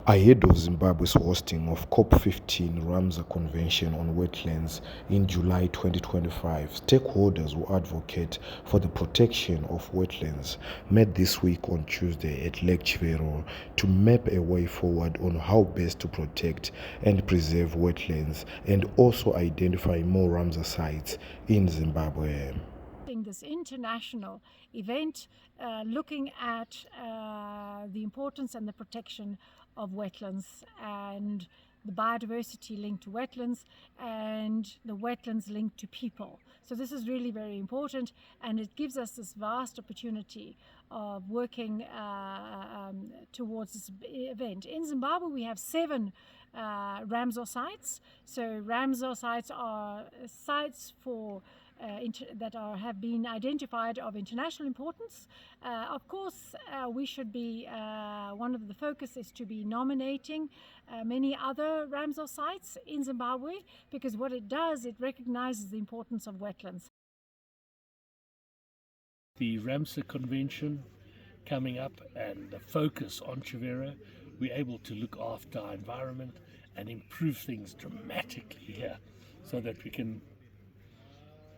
Ahead of Zimbabwe's hosting of COP15 Ramsar Convention on Wetlands in July 2025, stakeholders who advocate for the protection of wetlands met this week on Tuesday at Lake Chivero to map a way forward on how best to protect and preserve wetlands and also identify more Ramsar sites in Zimbabwe. This international event looking at the importance and the protection of wetlands and the biodiversity linked to wetlands and the wetlands linked to people. So this is really very important, and it gives us this vast opportunity of working towards this event. In Zimbabwe, we have 7 Ramsar sites. So Ramsar sites are sites for that have been identified of international importance. Of course, we should be, one of the focus is to be nominating many other Ramsar sites in Zimbabwe, because what it does, it recognizes the importance of wetlands. The Ramsar Convention coming up and the focus on Chivero, we're able to look after our environment and improve things dramatically here so that we can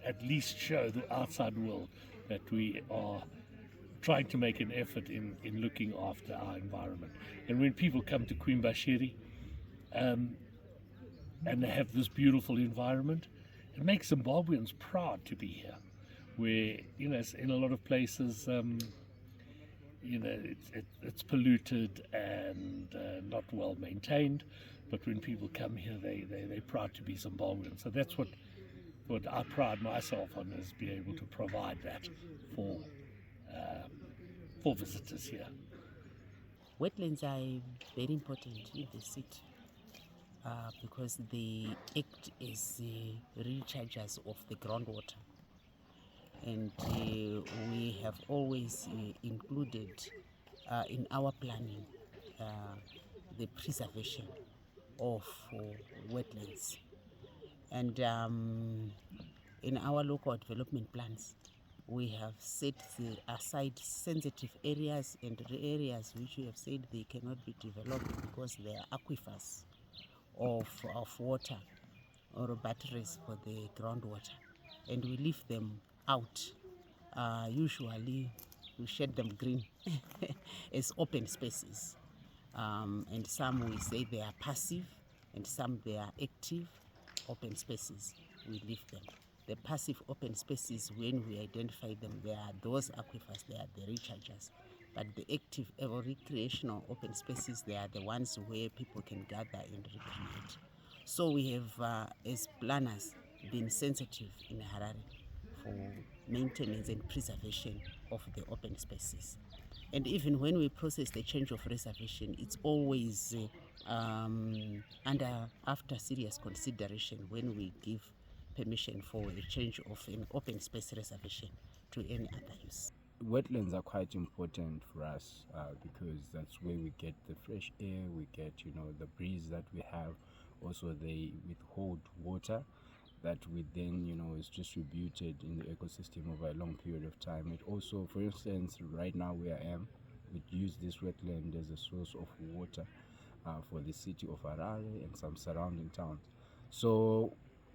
at least show the outside world that we are trying to make an effort in looking after our environment. And when people come to Quimbashiri and they have this beautiful environment, it makes Zimbabweans proud to be here. Where, in a lot of places, it's polluted and not well maintained, but when people come here, they're proud to be Zimbabwean. So that's what I pride myself on, is be able to provide that for visitors here. Wetlands are very important in the city because they act as rechargers of the groundwater, and we have always included in our planning the preservation of wetlands. And in our local development plans, we have set aside sensitive areas and areas which we have said they cannot be developed because they are aquifers of water or batteries for the groundwater, and we leave them out. Usually we shed them green as open spaces, and some we say they are passive and some they are active open spaces. We leave them. The passive open spaces, when we identify them, they are those aquifers, they are the rechargers. But the active or recreational open spaces, they are the ones where people can gather and recreate. So we have, as planners, been sensitive in Harare for maintenance and preservation of the open spaces. And even when we process the change of reservation, it's always after serious consideration when we give permission for a change of an open space reservation to any other use. Wetlands are quite important for us because that's where we get the fresh air, we get the breeze that we have. Also, they withhold water that we then is distributed in the ecosystem over a long period of time. It also, for instance, right now where I am, we use this wetland as a source of water for the city of Harare and some surrounding towns. So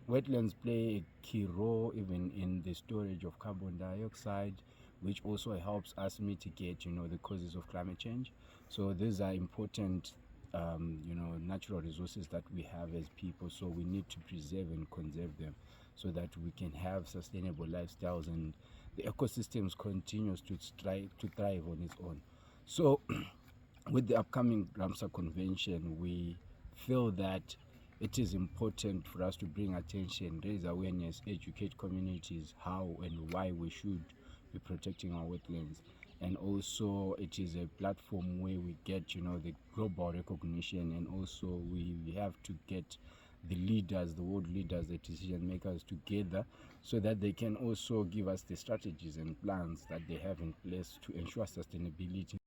wetlands play a key role even in the storage of carbon dioxide, which also helps us mitigate the causes of climate change. So these are important natural resources that we have as people, so we need to preserve and conserve them so that we can have sustainable lifestyles and the ecosystems continues to thrive on its own. So with the upcoming Ramsar Convention, we feel that it is important for us to bring attention, raise awareness, educate communities how and why we should be protecting our wetlands. And also it is a platform where we get the global recognition, and also we have to get the leaders, the world leaders, the decision makers together so that they can also give us the strategies and plans that they have in place to ensure sustainability.